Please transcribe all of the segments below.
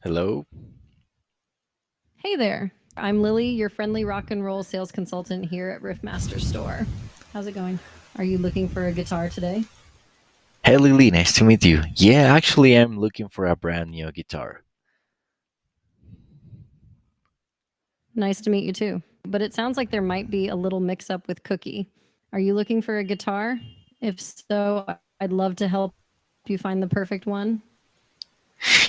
Hello. Hey there. I'm Lily, your friendly rock and roll sales consultant here at Riffmaster Store. How's it going? Are you looking for a guitar today? Hey Lily, nice to meet you. Yeah, actually, I'm looking for a brand new guitar. Nice to meet you too. But it sounds like there might be a little mix up with Cookie. Are you looking for a guitar? If so, I'd love to help you find the perfect one.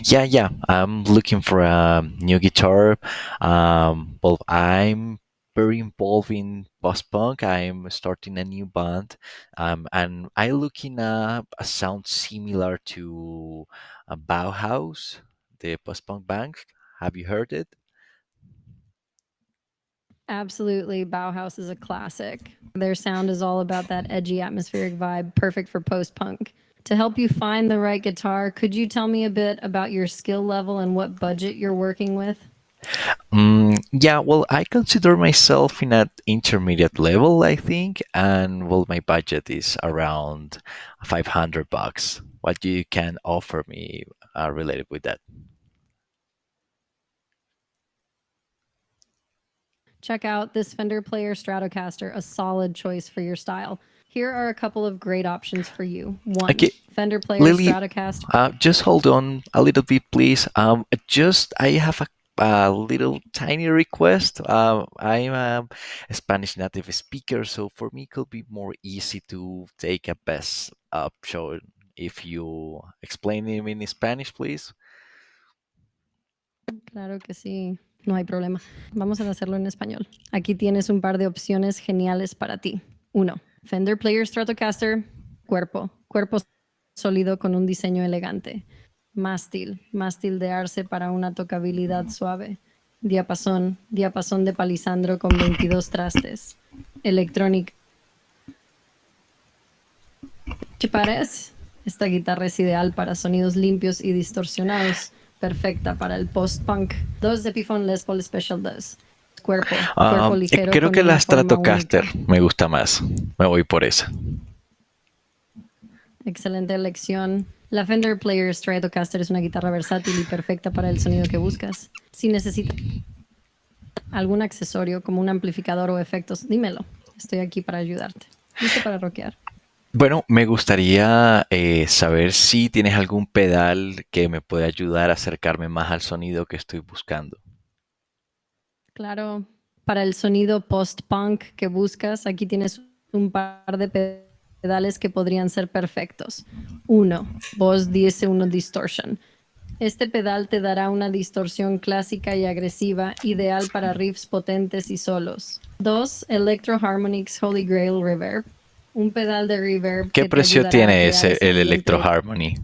Yeah, I'm looking for a new guitar. Well, I'm very involved in post punk. I'm starting a new band, and I looking at a sound similar to a Bauhaus, the post punk band. Have you heard it? Absolutely. Bauhaus is a classic. Their sound is all about that edgy atmospheric vibe, perfect for post punk. To help you find the right guitar, could you tell me a bit about your skill level and what budget you're working with? Yeah, well, I consider myself in an intermediate level, I think, and well, my budget is around $500. What you can offer me related with that? Check out this Fender Player Stratocaster, a solid choice for your style. Here are a couple of great options for you. One, Okay, Fender Player Lily, Stratocaster. just hold on a little bit, please. Just I have a little tiny request. I'm a Spanish native speaker, so for me, it could be more easy to take a best option if you explain it in Spanish, please. Claro que sí, no hay problema. Vamos a hacerlo en español. Aquí tienes un par de opciones geniales para ti. Uno, Fender Player Stratocaster, cuerpo sólido con un diseño elegante. Mástil de arce para una tocabilidad suave. Diapasón de palisandro con 22 trastes. Electrónica. ¿Qué parece? Esta guitarra es ideal para sonidos limpios y distorsionados, perfecta para el post-punk. Dos Epiphone Les Paul Special 2. Cuerpo ligero Creo con que la una forma Stratocaster única. me gusta más. Me voy por esa. Excelente elección. La Fender Player Stratocaster es una guitarra versátil y perfecta para el sonido que buscas. Si necesitas algún accesorio como un amplificador o efectos, dímelo. Estoy aquí para ayudarte. Listo para rockear. Bueno, me gustaría saber si tienes algún pedal que me pueda ayudar a acercarme más al sonido que estoy buscando. Claro, para el sonido post-punk que buscas, aquí tienes un par de pedales que podrían ser perfectos. Uno, Voz 101 Distortion. Este pedal te dará una distorsión clásica y agresiva, ideal para riffs potentes y solos. Dos, Electro Harmonix Holy Grail Reverb. Un pedal de reverb ¿Qué que te precio ayudará a tiene crear ese ese el Electro ambiente. Harmony?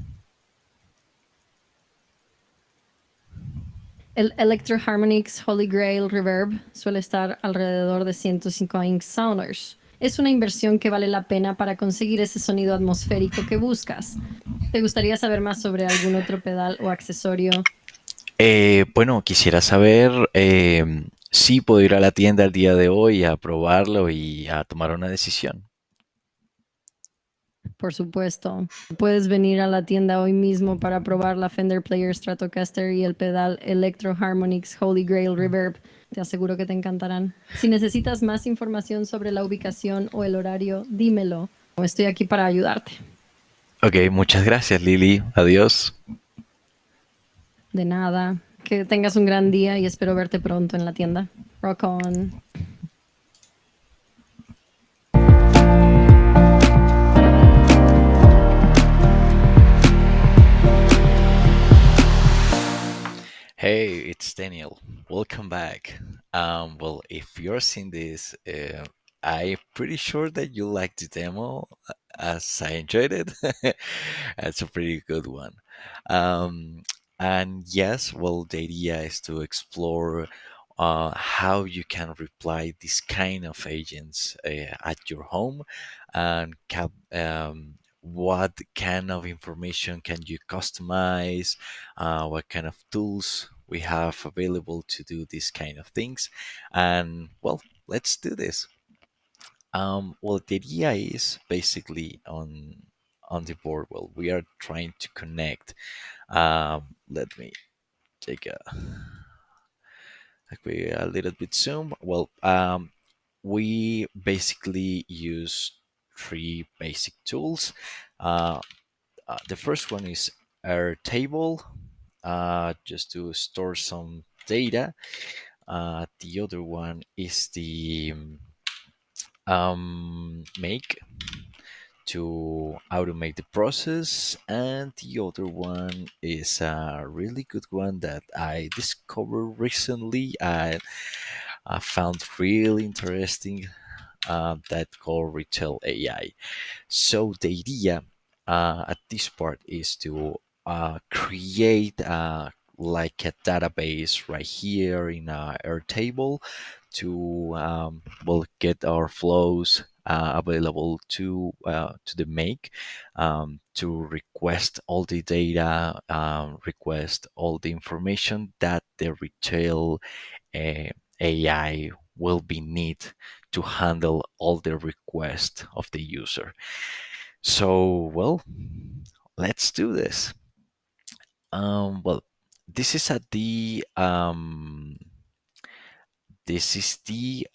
El Electro Harmonix Holy Grail Reverb suele estar alrededor de 105 Inch Sounders. Es una inversión que vale la pena para conseguir ese sonido atmosférico que buscas. ¿Te gustaría saber más sobre algún otro pedal o accesorio? Bueno, quisiera saber si puedo ir a la tienda el día de hoy a probarlo y a tomar una decisión. Por supuesto. Puedes venir a la tienda hoy mismo para probar la Fender Player Stratocaster y el pedal Electro Harmonix Holy Grail Reverb. Te aseguro que te encantarán. Si necesitas más información sobre la ubicación o el horario, dímelo. Estoy aquí para ayudarte. Ok, muchas gracias, Lili. Adiós. De nada. Que tengas un gran día y espero verte pronto en la tienda. Rock on. Hey, it's Daniel. Welcome back. Well, if you're seeing this, I'm pretty sure that you liked the demo as I enjoyed it. That's a pretty good one. Um, and yes, well, the idea is to explore how you can reply this kind of agents at your home and what kind of information can you customize, what kind of tools we have available to do these kind of things. And well, let's do this. Well, the idea is basically on the board. Well, we are trying to connect. Let me take a little bit zoom. Well, we basically use three basic tools. Uh, the first one is Airtable, just to store some data. The other one is the make to automate the process, and the other one is a really good one that I discovered recently. I found really interesting, that called Retell AI. So the idea at this part is to create like a database right here in Airtable to well get our flows available to the make, to request all the data, request all the information that the retail uh, AI will be need to handle all the requests of the user. So, well, let's do this. Well, this is at the this is the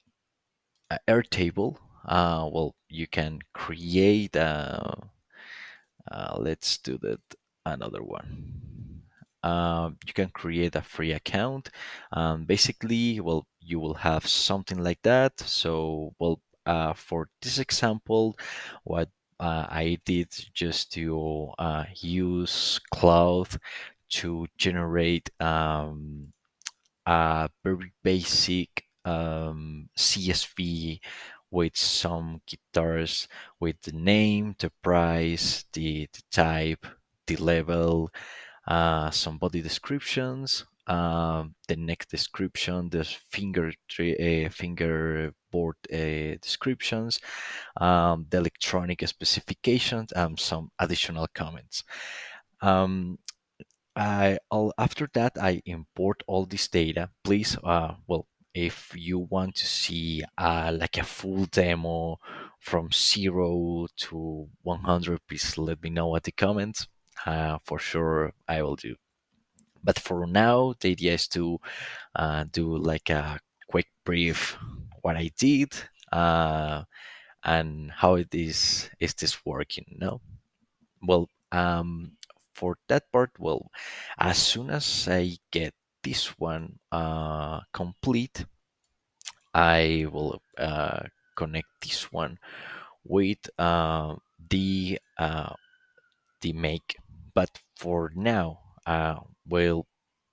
Airtable. Well, you can create. Let's do that another one. You can create a free account. Basically, well, you will have something like that. So, well, for this example, what I did just to use Cloud to generate a very basic CSV with some guitars with the name, the price, the type, the level, some body descriptions, the neck description, the fingerboard descriptions, the electronic specifications, and some additional comments. Um, after that, I import all this data. Please, well, if you want to see like a full demo from 0 to 100, please let me know at the comments. For sure, I will do. But for now, the idea is to do like a quick brief what I did, uh, and how it is this working. No, well, for that part, well, as soon as I get this one complete, I will connect this one with the make. But for now, well,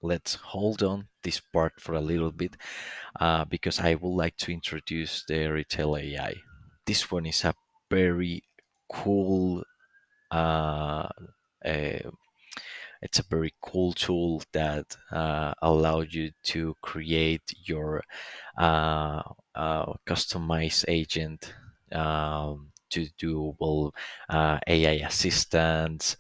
let's hold on this part for a little bit, because I would like to introduce the Retail AI. This one is a very cool uh, uh, it's a very cool tool that allows you to create your customized agent, to do well, AI assistants,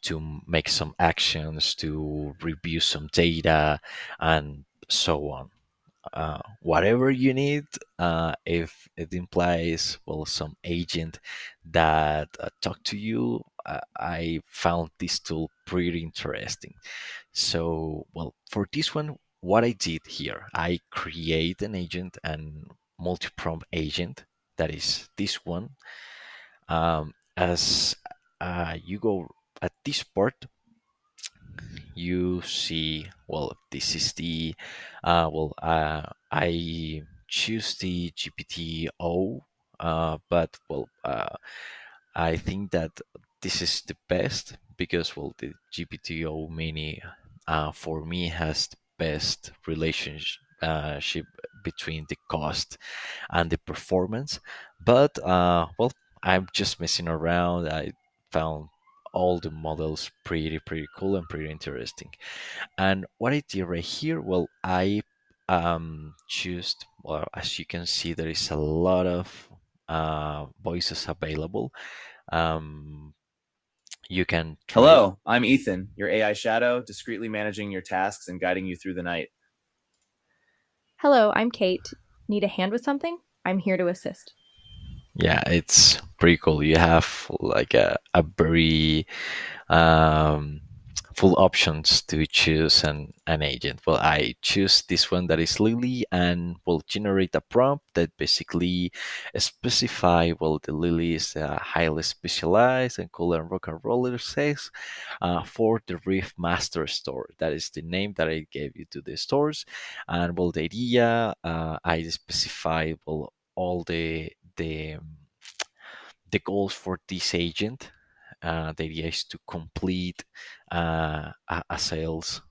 to make some actions, to review some data, and so on. Whatever you need, if it implies well some agent that talk to you, I found this tool pretty interesting. So, well, for this one, what I did here, I create an agent and multi-prompt agent, that is this one. As you go at this part, you see, well, this is the I choose the GPT-O, but well, I think that this is the best because well, the GPT-O mini for me has the best relationship between the cost and the performance. But well, I'm just messing around. I found all the models pretty cool and pretty interesting. And what I did right here, well, I choose, well, as you can see, there is a lot of voices available. Um, you can try it. Hello, I'm Ethan, your AI shadow, discreetly managing your tasks and guiding you through the night. Hello, I'm Kate. Need a hand with something? I'm here to assist. Yeah, it's pretty cool. You have like a very um, full options to choose an agent. Well, I choose this one that is Lily and will generate a prompt that basically specify, well, the Lily is highly specialized and cool and rock and roller says for the Riff Master store. That is the name that I gave you to the stores. And well, the idea, I specify, well, all the goals for this agent. The idea is to complete a sales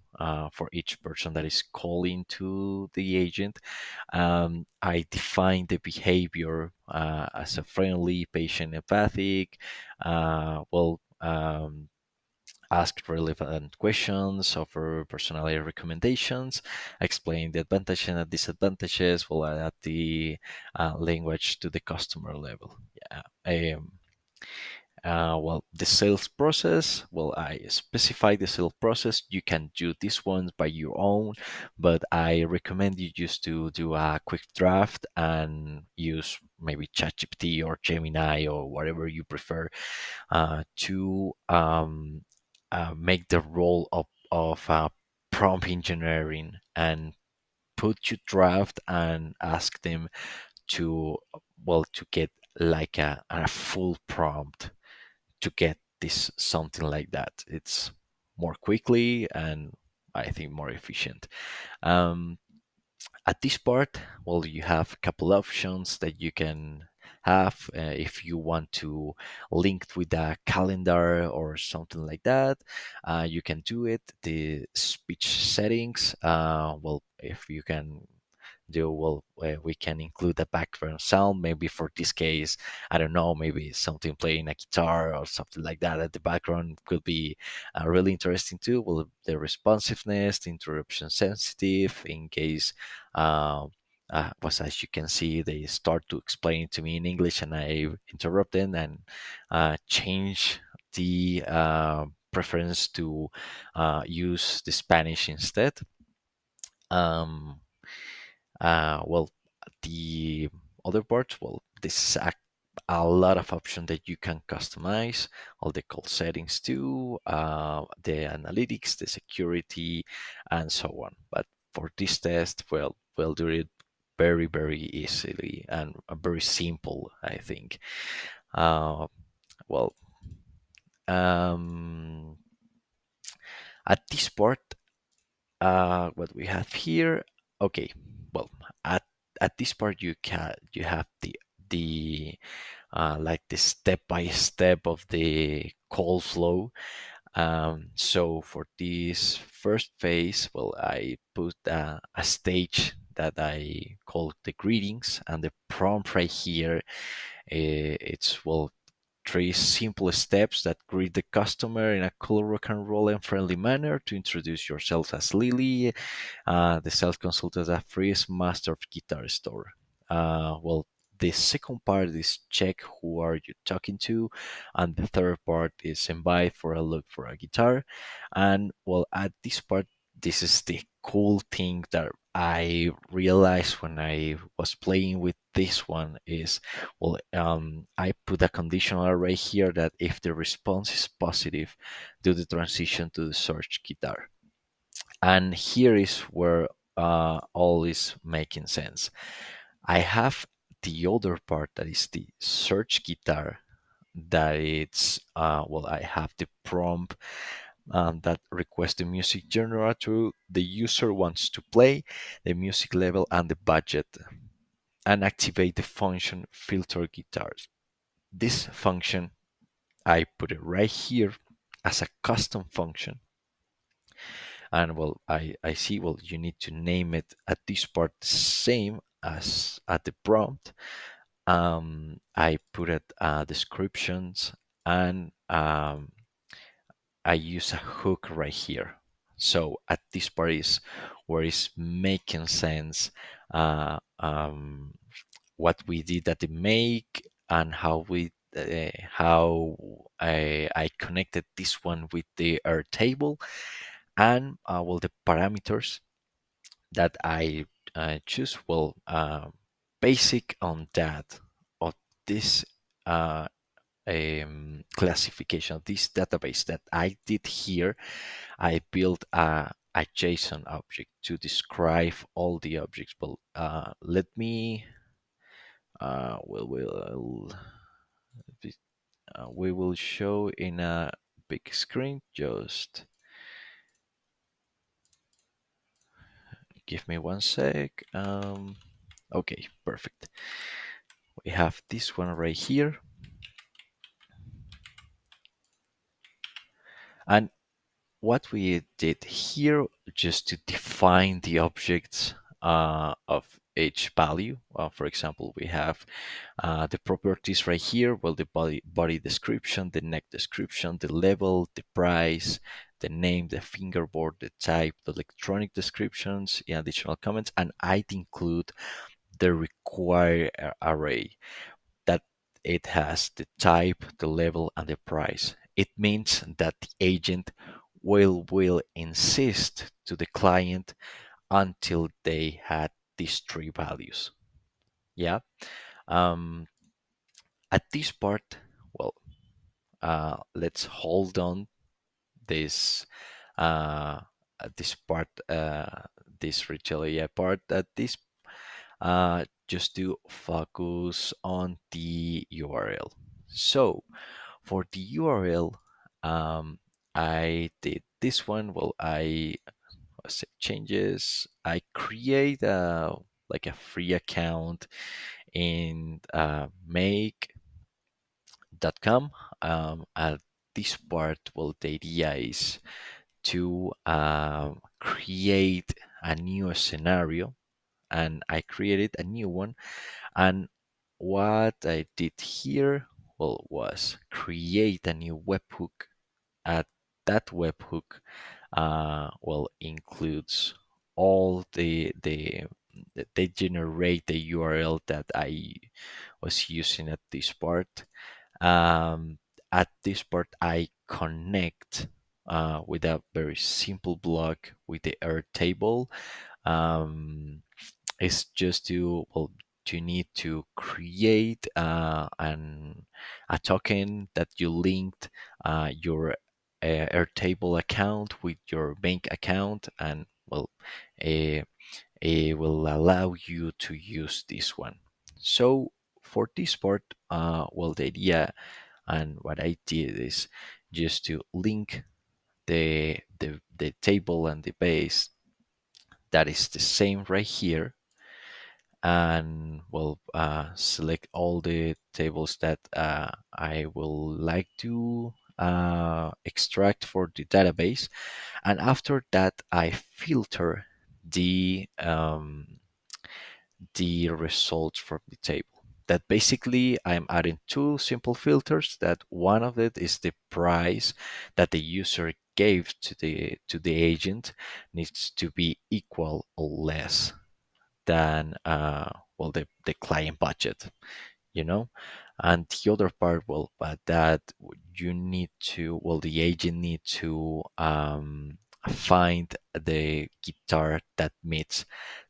for each person that is calling to the agent. I define the behavior as a friendly, patient, empathic. Ask relevant questions, offer personality recommendations, explain the advantages and disadvantages, will adapt the language to the customer level. Yeah. The sales process, well, I specify the sales process. You can do this one by your own, but I recommend you just to do a quick draft and use maybe ChatGPT or Gemini or whatever you prefer to make the role of prompt engineering and put your draft and ask them to, well, to get like a full prompt to get this something like that. It's more quickly and I think more efficient. Um, at this part, well, you have a couple options that you can have if you want to link with a calendar or something like that. You can do it. The speech settings, well, if you can do, well, we can include a background sound. Maybe for this case, I don't know, maybe something playing a guitar or something like that at the background could be really interesting too. Well, the responsiveness, the interruption sensitive in case was, as you can see, they start to explain to me in English and I interrupt them and change the preference to use the Spanish instead. Um, well, the other part, well, this is a lot of options that you can customize, all the call settings too, the analytics, the security, and so on. But for this test, well, we'll do it very, very easily and very simple, I think. Uh, well, um, at this part, what we have here, okay, well, at this part you have the like the step by step of the call flow. So for this first phase, well, I put a stage that I call the greetings, and the prompt right here, it's, well, three simple steps that greet the customer in a cool, rock and roll, and friendly manner. To introduce yourself as Lily, the sales consultant at Freeze Master of Guitar Store. Well, the second part is check who are you talking to, and the third part is invite for a look for a guitar. And well, at this part, this is the cool thing that I realized when I was playing with this one is, well, I put a conditional array here that if the response is positive, do the transition to the search guitar. And here is where all is making sense. I have the other part that is the search guitar, that it's, well, I have the prompt that requests the music genre to the user wants to play, the music level, and the budget, and activate the function filter guitars. This function, I put it right here as a custom function. And well, I see, well, you need to name it at this part the same as at the prompt. I put it descriptions, and I use a hook right here. So at this part is where it's making sense, what we did at the make, and how I connected this one with the Airtable, and well, the parameters that I choose, well, basic on that of this classification of this database that I did here, I built a JSON object to describe all the objects. But let me, we will show in a big screen. Just give me one sec. Okay, perfect. We have this one right here. And what we did here, just to define the objects of each value. For example, we have the properties right here. Well, the body description, the neck description, the level, the price, the name, the fingerboard, the type, the electronic descriptions, additional comments, and I'd include the required array that it has the type, the level, and the price. It means that the agent will insist to the client until they had these three values. Yeah. Um, at this part, well, let's hold on this uh, this part, this Retell AI part. At this just to focus on the URL. So for the URL, I did this one. Well, I save changes. I create like a free account in make.com. At this part, well, the idea is to create a new scenario, and I created a new one. And what I did here, well, was create a new webhook. At that webhook, well, includes all they generate the URL that I was using at this part. Um, at this part, I connect with a very simple block with the Airtable. Um, it's just to, well, you need to create a token that you linked your Airtable account with your bank account, and well, uh, it will allow you to use this one. So for this part, well, the idea and what I did is just to link the table and the base that is the same right here, and we'll select all the tables that I will like to extract for the database. And after that, I filter the results from the table. That basically I'm adding two simple filters. That one of it is the price that the user gave to the agent needs to be equal or less than well, the client budget, you know. And the other part, well, but that you need to, well, the agent need to find the guitar that meets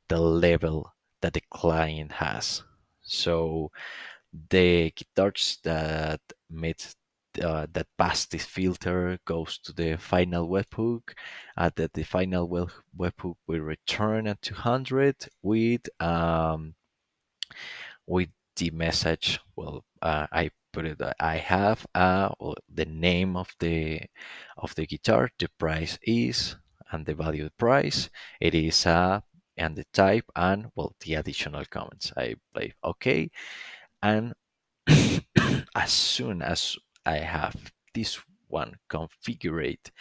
the level that the client has. So the guitars that meet that pass this filter goes to the final webhook. That the final webhook will return at 200 with the message. Well, I put it. I have well, the name of the guitar, the price is, and the value of the price. It is and the type, and well, the additional comments. I play OK, and as soon as I have this one configured,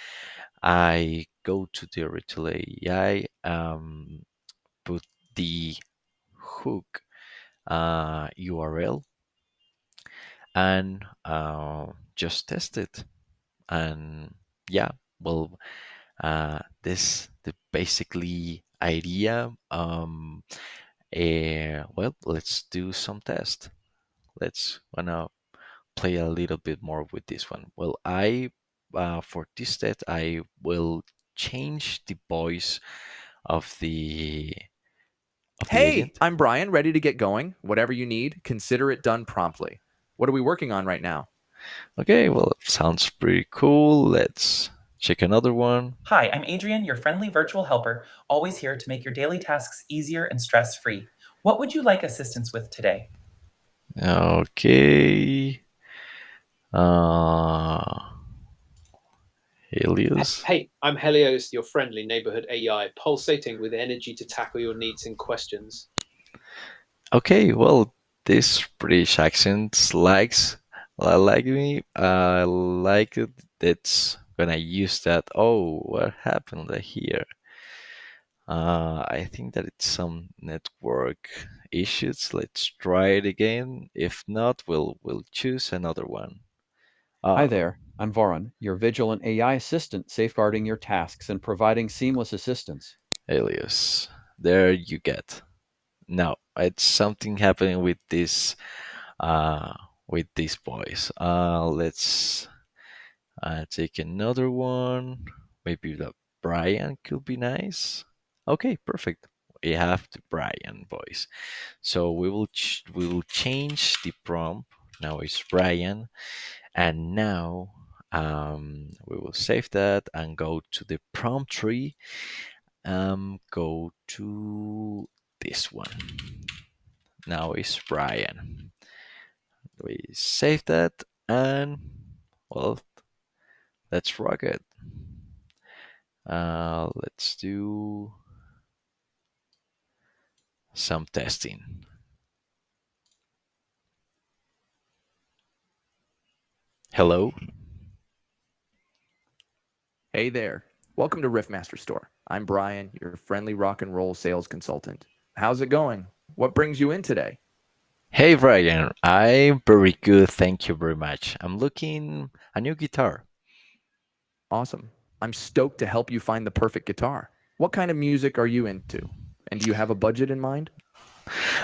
I go to the Retell AI, put the hook URL, and just test it. And yeah, well, this the basically idea. Well, let's do some test. Let's wanna play a little bit more with this one. Well, I for this test I will change the voice of the Hey, agent. I'm Brian, ready to get going. Whatever you need, consider it done promptly. What are we working on right now? Okay, well, sounds pretty cool. Let's check another one. Hi, I'm Adrian, your friendly virtual helper, always here to make your daily tasks easier and stress-free. What would you like assistance with today? Okay. Uh, Helios. Hey, I'm Helios, your friendly neighborhood AI, pulsating with energy to tackle your needs and questions. Okay, well, this British accent likes, I like me. I like it. That's when I use that. Oh, what happened here? I think that it's some network issues. Let's try it again. If not, we'll choose another one. Hi there, I'm Varan, your vigilant AI assistant safeguarding your tasks and providing seamless assistance. Alias. There you get. Now, it's something happening uh with this voice. Let's take another one. Maybe the Brian could be nice. Okay, perfect. We have the Brian voice. So we will change the prompt. Now it's Brian, and now we will save that and go to the prompt tree. Go to this one. Now it's Brian. We save that and well, let's rock it. Let's do some testing. Hello. Hey there. Welcome to Riffmaster Store. I'm Brian, your friendly rock and roll sales consultant. How's it going? What brings you in today? Hey Brian, I'm very good, thank you very much. I'm looking a new guitar. Awesome. I'm stoked to help you find the perfect guitar. What kind of music are you into? And do you have a budget in mind?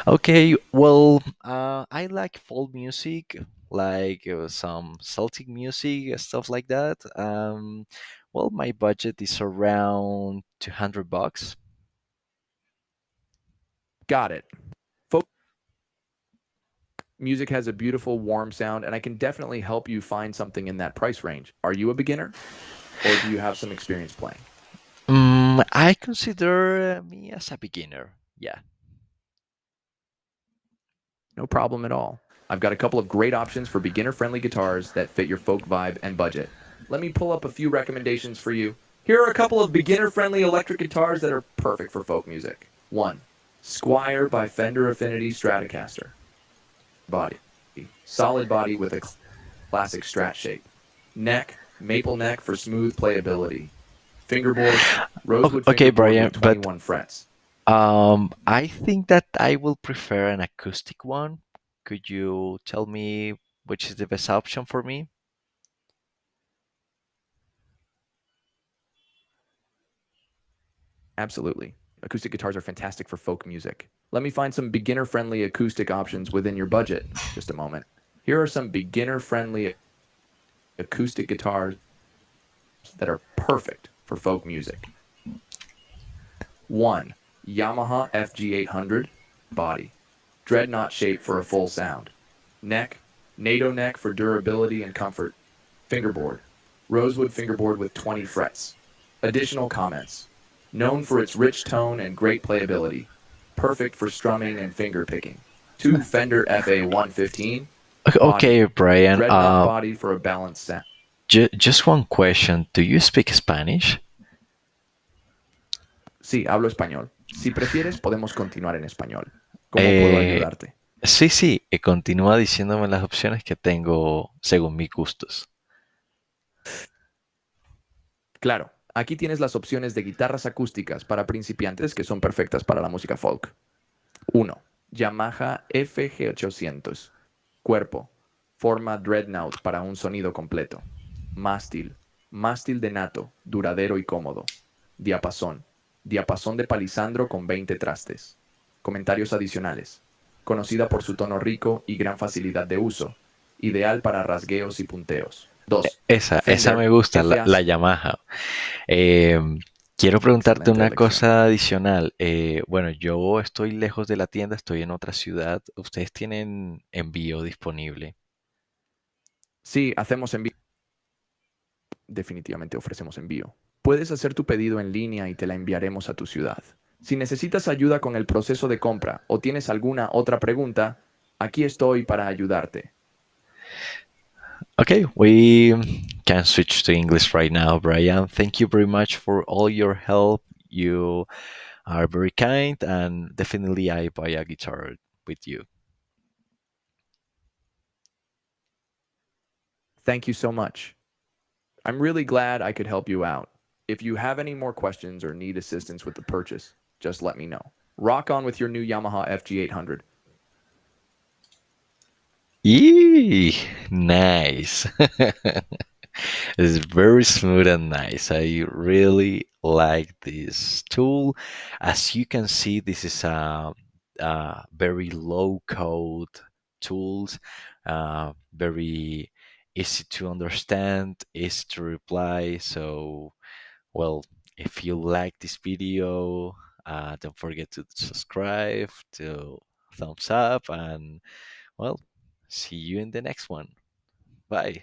Okay, well, I like folk music, like some Celtic music, stuff like that. Well, my budget is around $200. Got it. Folk music has a beautiful, warm sound, and I can definitely help you find something in that price range. Are you a beginner? Or do you have some experience playing? I consider me as a beginner. Yeah. No problem at all. I've got a couple of great options for beginner-friendly guitars that fit your folk vibe and budget. Let me pull up a few recommendations for you. Here are a couple of beginner-friendly electric guitars that are perfect for folk music. 1. Squire by Fender Affinity Stratocaster. Body. Solid body with a classic Strat shape. Neck. Maple neck for smooth playability. Fingerboard. Rosewood Okay, fingerboard Brian, with but 21 frets. I think that I will prefer an acoustic one. Could you tell me which is the best option for me? Absolutely. Acoustic guitars are fantastic for folk music. Let me find some beginner-friendly acoustic options within your budget. Just a moment. Here are some beginner-friendly acoustic guitars that are perfect for folk music. 1. Yamaha FG800 body. Dreadnought shape for a full sound. Neck. NATO neck for durability and comfort. Fingerboard. Rosewood fingerboard with 20 frets. Additional comments. Known for its rich tone and great playability. Perfect for strumming and finger picking. 2 Fender FA115 body. Okay, Brian. Dreadnought body for a balanced sound. Just one question. Do you speak Spanish? Sí, hablo español. Si prefieres, podemos continuar en español. ¿Cómo puedo Eh, ayudarte? sí, continúa diciéndome las opciones que tengo según mis gustos. Claro, aquí tienes las opciones de guitarras acústicas para principiantes que son perfectas para la música folk. 1. Yamaha FG800. Cuerpo. Forma dreadnought para un sonido completo. Mástil. Mástil de nato, duradero y cómodo. Diapasón. Diapasón de palisandro con 20 trastes. Comentarios adicionales. Conocida por su tono rico y gran facilidad de uso. Ideal para rasgueos y punteos. 2. Esa Fender me gusta, FA. la Yamaha. Quiero preguntarte Excelente una elección. cosa adicional. Bueno, yo estoy lejos de la tienda, estoy en otra ciudad. ¿Ustedes tienen envío disponible? Sí, hacemos envío. Definitivamente ofrecemos envío. Puedes hacer tu pedido en línea y te la enviaremos a tu ciudad. Si necesitas ayuda con el proceso de compra o tienes alguna otra pregunta, aquí estoy para ayudarte. Okay, we can switch to English right now, Brian. Thank you very much for all your help. You are very kind, and definitely I buy a guitar with you. Thank you so much. I'm really glad I could help you out. If you have any more questions or need assistance with the purchase, just let me know. Rock on with your new Yamaha FG800. Yee, nice. It's very smooth and nice. I really like this tool. As you can see, this is a very low code tools, very easy to understand, easy to reply. So, well, if you like this video, don't forget to subscribe, to thumbs up, and well, see you in the next one. Bye.